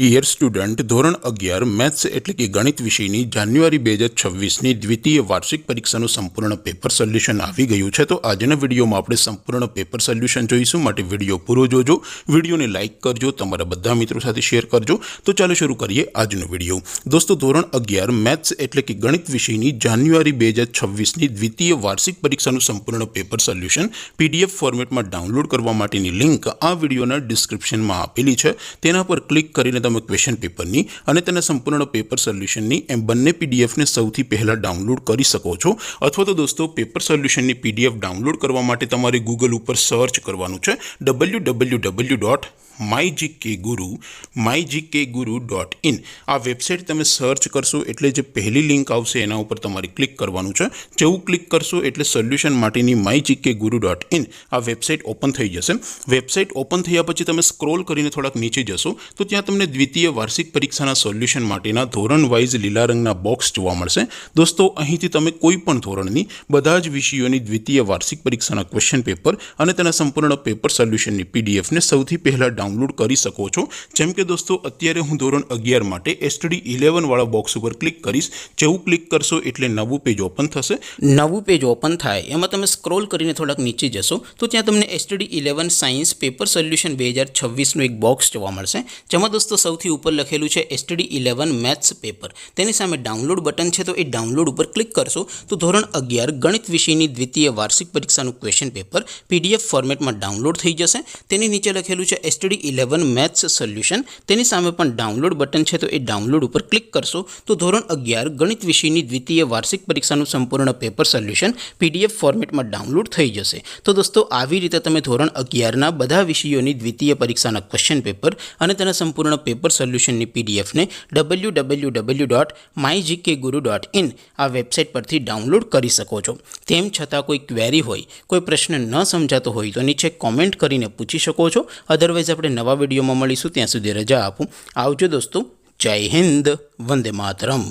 Dear student, ધોરણ 11 maths એટલે કે ગણિત વિષયની જાન્યુઆરી 2026ની દ્વિતીય વાર્ષિક પરીક્ષાનું સંપૂર્ણ પેપર સોલ્યુશન આવી ગયું છે। તો આજના વિડીયોમાં આપણે સંપૂર્ણ પેપર સોલ્યુશન જોઈશું, માટે વિડીયો પૂરો જોજો, વિડીયોને લાઇક કરજો, તમારા બધા મિત્રો સાથે શેર કરજો। તો ચાલો શરૂ કરીએ આજનો વિડીયો। દોસ્તો, ધોરણ 11 મેથ્સ એટલે કે ગણિત વિષયની જાન્યુઆરી 2026ની દ્વિતીય વાર્ષિક પરીક્ષાનું સંપૂર્ણ પેપર સોલ્યુશન PDF ફોર્મેટમાં ડાઉનલોડ કરવા માટેની લિંક આ વિડીયોના ડિસ્ક્રિપ્શનમાં આપેલી છે। તેના પર ક્લિક કરીને તમે ક્વેશ્ચન પેપરની અને તેના સંપૂર્ણ પેપર સોલ્યુશનની એમ બંને પીડીએફને સૌથી પહેલાં ડાઉનલોડ કરી શકો છો। અથવા તો દોસ્તો, પેપર સોલ્યુશનની PDF ડાઉનલોડ કરવા માટે તમારે ગૂગલ ઉપર સર્ચ કરવાનું છે www.mygkguru.in। આ વેબસાઇટ તમે સર્ચ કરશો એટલે જે પહેલી લિંક આવશે એના ઉપર તમારે ક્લિક કરવાનું છે। જેવું ક્લિક કરશો એટલે સોલ્યુશન માટેની mygkguru.in આ વેબસાઇટ ઓપન થઈ જશે। વેબસાઇટ ઓપન થયા પછી તમે સ્ક્રોલ કરીને થોડાક નીચે જશો તો ત્યાં તમને દ્વિતીય વાર્ષિક પરીક્ષાના સોલ્યુશન માટેના ધોરણ વાઇઝ લીલા રંગના બોક્સ જોવા મળશે। દોસ્તો, અહીંથી તમે કોઈ પણ ધોરણની બધા જ વિષયોની દ્વિતીય વાર્ષિક પરીક્ષાના ક્વેશ્ચન પેપર અને તેના સંપૂર્ણ પેપર સોલ્યુશનની પીડીએફને સૌથી પહેલાં ડાઉનલોડ કરી શકો છો। જેમ કે દોસ્તો, અત્યારે હું ધોરણ 11 માટે STD 11 વાળા બોક્સ ઉપર ક્લિક કરીશ। જેવું ક્લિક કરશો એટલે નવું પેજ ઓપન થશે। નવું પેજ ઓપન થાય એમાં તમે સ્ક્રોલ કરીને થોડાક નીચે જશો તો ત્યાં તમને STD 11 સાયન્સ પેપર સોલ્યુશન 2026નું એક બોક્સ જોવા મળશે, જેમાં દોસ્તો સૌથી ઉપર લખેલું છે STD 11 મેથ્સ પેપર। તેની સામે ડાઉનલોડ બટન છે, તો એ ડાઉનલોડ ઉપર ક્લિક કરશો તો ધોરણ 11 ગણિત વિષયની દ્વિતીય વાર્ષિક પરીક્ષાનું ક્વેશ્ચન પેપર PDF ફોર્મેટમાં ડાઉનલોડ થઈ જશે। તેની નીચે લખેલું છે STD 11 મેથ્સ સોલ્યુશન, તેની સામે પણ ડાઉનલોડ બટન છે, તો એ ડાઉનલોડ ઉપર ક્લિક કરશો તો ધોરણ 11 ગણિત વિષયની દ્વિતીય વાર્ષિક પરીક્ષાનું સંપૂર્ણ પેપર સોલ્યુશન PDF ફોર્મેટમાં ડાઉનલોડ થઈ જશે। તો દોસ્તો, આવી રીતે તમે ધોરણ 11ના બધા વિષયોની દ્વિતીય પરીક્ષાના ક્વેશ્ચન પેપર અને તેના સંપૂર્ણ પેપર સોલ્યુશનની પીડીએફને www.mygkguru.in આ વેબસાઇટ પરથી ડાઉનલોડ કરી શકો છો। તેમ છતાં કોઈ ક્વેરી હોય, કોઈ પ્રશ્ન ન સમજાતો હોય તો નીચે કોમેન્ટ કરીને પૂછી શકો છો। અધરવાઇઝ આપણે નવા વિડીયોમાં મળીશું, ત્યાં સુધી રજા આપું। આવજો દોસ્તો, જય હિન્દ, વંદે માતરમ।